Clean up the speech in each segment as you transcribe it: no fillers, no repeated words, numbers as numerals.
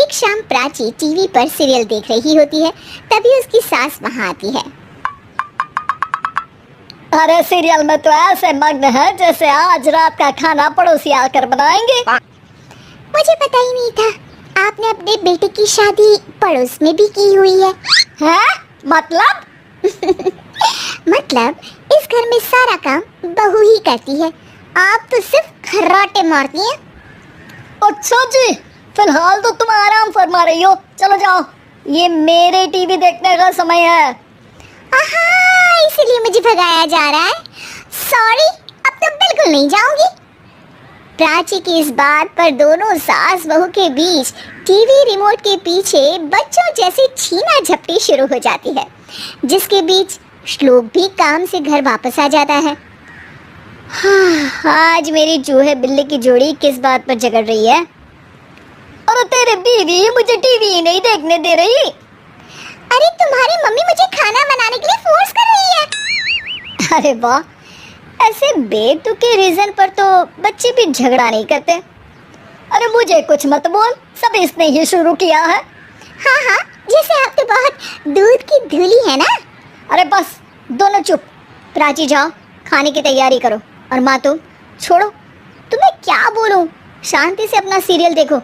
एक शाम प्राची टीवी पर सीरियल देख रही होती है, तभी उसकी सास वहाँ आती है। अरे सीरियल में तो ऐसे मग्न है जैसे आज रात का खाना पड़ोसी आकर बनाएंगे। मुझे पता ही नहीं था आपने अपने बेटे की शादी पड़ोस में भी की हुई है। हैं? मतलब? मतलब इस घर में सारा काम बहू ही करती है, आप तो सिर्फ खर्राटे मारती हैं। अच्छा जी, फिलहाल तो तुम आराम फरमा रही हो, चलो जाओ, ये मेरे टीवी देखने का समय है। आहा, इसीलिए मुझे भगाया जा रहा है। सॉरी, अब तो बिल्कुल नहीं जाऊंगी। प्राची की इस बात पर दोनों सास बहू के बीच टीवी रिमोट के पीछे बच्चों जैसे छीना झपटी शुरू हो जाती है, जिसके बीच श्लोक भी काम से घर वापस आ जाता है। हाँ, आज मेरी चूहे बिल्ली की जोड़ी किस बात पर झगड़ रही है? अरे तेरे बीवी मुझे टीवी ही नहीं देखने दे रही। अरे तुम्हारी मम्मी मुझे खाना बनाने के लिए फोर्स कर रही है। अरे वाह, ऐसे बेतुके रीजन पर तो बच्चे भी झगड़ा नहीं करते। अरे मुझे कुछ मत बोल, सब इसने ही शुरू किया है। हाँ हाँ, जैसे आप तो बहुत दूध की धूली है ना। अरे बस, दोनों चुप। प्राची जाओ, खाने की तैयारी करो। और माँ तुम छोड़ो, तुम्हें क्या बोलूं, शांति से अपना सीरियल देखो,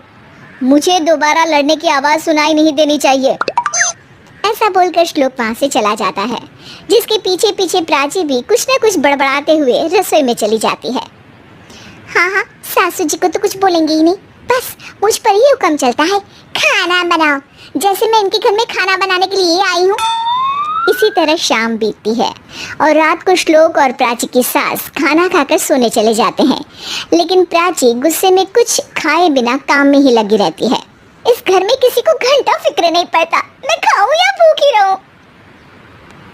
मुझे दोबारा लड़ने की आवाज सुनाई नहीं देनी चाहिए। ऐसा बोलकर श्लोक वहाँ से चला जाता है, जिसके पीछे पीछे प्राची भी कुछ न कुछ बड़बड़ाते हुए रसोई में चली जाती है। हाँ हाँ, सासू जी को तो कुछ बोलेंगे ही नहीं, बस मुझ पर ही हुक्म चलता है, खाना बनाओ, जैसे मैं इनके घर में खाना बनाने के लिए आई हूँ। इसी तरह शाम बीतती है और रात को श्लोक और प्राची की सास खाना खाकर सोने चले जाते हैं, लेकिन प्राची गुस्से में कुछ खाए बिना काम में ही लगी रहती है। इस घर में किसी को घंटा फिक्र नहीं पड़ता, मैं खाऊं या भूखी रहूं।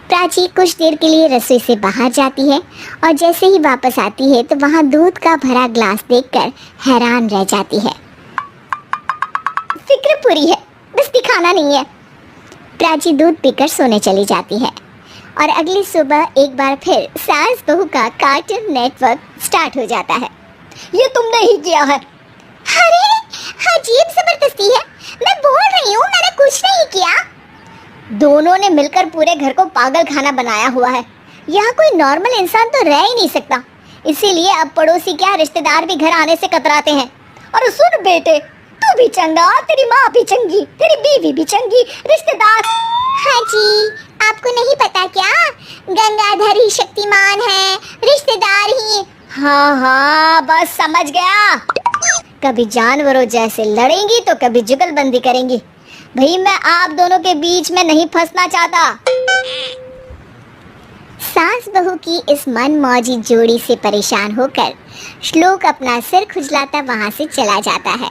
प्राची कुछ देर के लिए रसोई से बाहर जाती है और जैसे ही वापस आती है तो वहाँ दूध का भरा ग्लास देखकर हैरान रह जाती है। फिक्र पूरी है, बस दिखाना नहीं है। प्राची दूध पीकर सोने चली जाती है और अगली सुबह एक बार फिर सास बहू का कार्टून नेटवर्क स्टार्ट हो जाता है। ये तुमने ही किया है। अरे अजीब जबरदस्ती है, मैं बोल रही हूँ मैंने कुछ नहीं किया। दोनों ने मिलकर पूरे घर को पागल खाना बनाया हुआ है। यहाँ कोई नॉर्मल इंसान तो रह ही नहीं सकता, इसीलिए अब पड़ोसी क्या रिश्तेदार भी घर आने से कतराते हैं। और सुन बेटे, तू भी चंगा, तेरी माँ भी चंगी, तेरी बीवी भी चंगी, रिश्तेदार। हाँ जी, आपको नहीं पता क्या, गंगाधर ही शक्तिमान है, रिश्तेदार ही। हाँ हाँ, बस समझ गया। कभी जानवरों जैसे लड़ेंगी तो कभी जुगलबंदी करेंगी। भाई मैं आप दोनों के बीच में नहीं फंसना चाहता। सास बहू की इस मनमौजी जोड़ी से परेशान होकर श्लोक अपना सिर खुजलाता वहां से चला जाता है।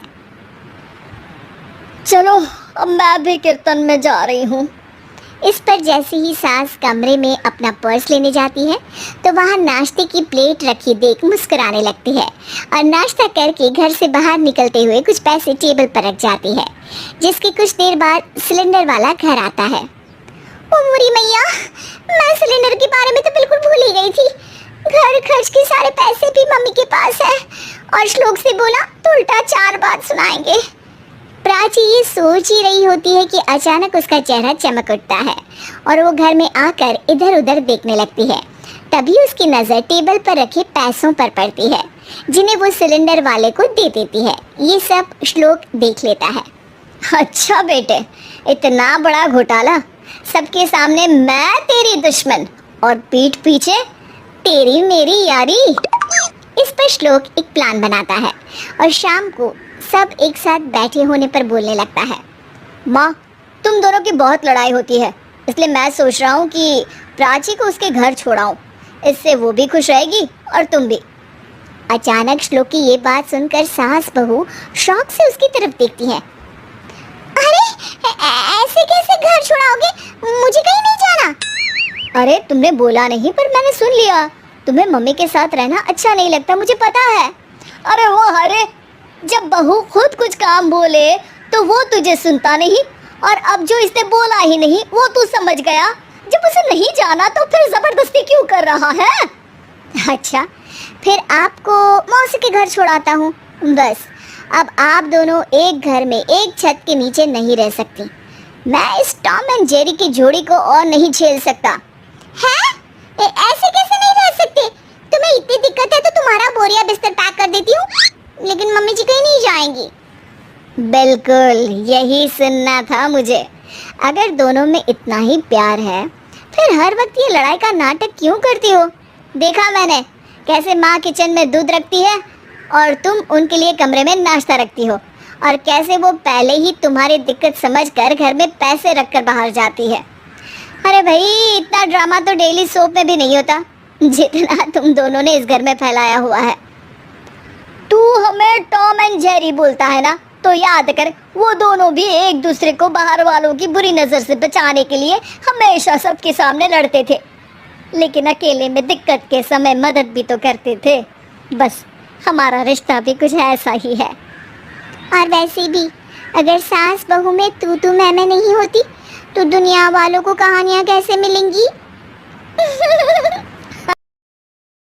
चलो अब मैं भी कीर्तन में जा रही हूँ। इस पर जैसे ही सास कमरे में अपना पर्स लेने जाती है तो वहाँ नाश्ते की प्लेट रखी देख मुस्कुराने लगती है और नाश्ता करके घर से बाहर निकलते हुए कुछ पैसे टेबल पर रख जाती है, जिसके कुछ देर बाद सिलेंडर वाला घर आता है। ओ मुरी मैया, मैं सिलेंडर के बारे में तो बिल्कुल भूल ही गई थी। घर खर्च के सारे पैसे भी मम्मी के पास है और श्लोक से बोला तो उल्टा 4 बात सुनाएंगे। प्राची ये सोच ही रही होती है कि अचानक उसका चेहरा चमक उठता है और वो घर में आकर इधर उधर देखने लगती है। तभी उसकी नज़र टेबल पर रखे पैसों पर पड़ती है, जिन्हें वो सिलेंडर वाले को दे देती है। ये सब श्लोक देख लेता है। अच्छा बेटे, इतना बड़ा घोटाला, सबके सामने मैं तेरी दुश्मन और पीठ पीछे तेरी मेरी यारी। इस पर श्लोक एक प्लान बनाता है और शाम को सब एक साथ बैठे होने पर बोलने लगता है। माँ, तुम दोनों की बहुत लड़ाई होती है, इसलिए मैं सोच रहा हूँ कि प्राची को उसके घर छोड़ाऊँ, इससे वो भी खुश रहेगी और तुम भी। अचानक श्लोक की ये बात सुनकर सास बहू शौक से उसकी तरफ देखती है। अरे ऐसे कैसे घर छोड़ाओगे, मुझे कहीं नहीं जाना। अरे तुमने बोला नहीं पर मैंने सुन लिया, तुम्हें मम्मी के साथ रहना अच्छा नहीं लगता, मुझे पता है। अरे वो अरे, जब बहू खुद कुछ काम बोले तो वो तुझे सुनता नहीं, और अब जो इसने बोला ही नहीं वो तू समझ गया। जब उसे नहीं जाना तो फिर जबरदस्ती क्यों कर रहा है? अच्छा, फिर आपको मौसी के घर छोड़ाता हूँ, बस अब आप दोनों एक घर में एक छत के नीचे नहीं रह सकती। मैं इस टॉम एंड जेरी की जोड़ी को और नहीं झेल सकता। हैं? ऐसे कैसे नहीं रह सकते? तुम्हें इतनी दिक्कत है तो तुम्हारा बोरिया बिस्तर पैक कर देती हूँ, लेकिन मम्मी जी कहीं नहीं जाएंगी। बिल्कुल यही सुनना था मुझे। अगर दोनों में इतना ही प्यार है फिर हर वक्त ये लड़ाई का नाटक क्यों करती हो? देखा मैंने कैसे माँ किचन में दूध रखती है और तुम उनके लिए कमरे में नाश्ता रखती हो, और कैसे वो पहले ही तुम्हारी दिक्कत समझकर घर में पैसे रखकर बाहर जाती है। अरे भाई, इतना ड्रामा तो डेली सोप में भी नहीं होता जितना तुम दोनों ने इस घर में फैलाया हुआ है। तू हमें टॉम एंड जेरी बोलता है ना, तो याद कर वो दोनों भी एक दूसरे को बाहर वालों की बुरी नज़र से बचाने के लिए हमेशा सबके सामने लड़ते थे, लेकिन अकेले में दिक्कत के समय मदद भी तो करते थे। बस हमारा रिश्ता भी कुछ ऐसा ही है। और वैसे भी अगर सास बहू में तू मैं नहीं होती तो दुनिया वालों को कहानियाँ कैसे मिलेंगी?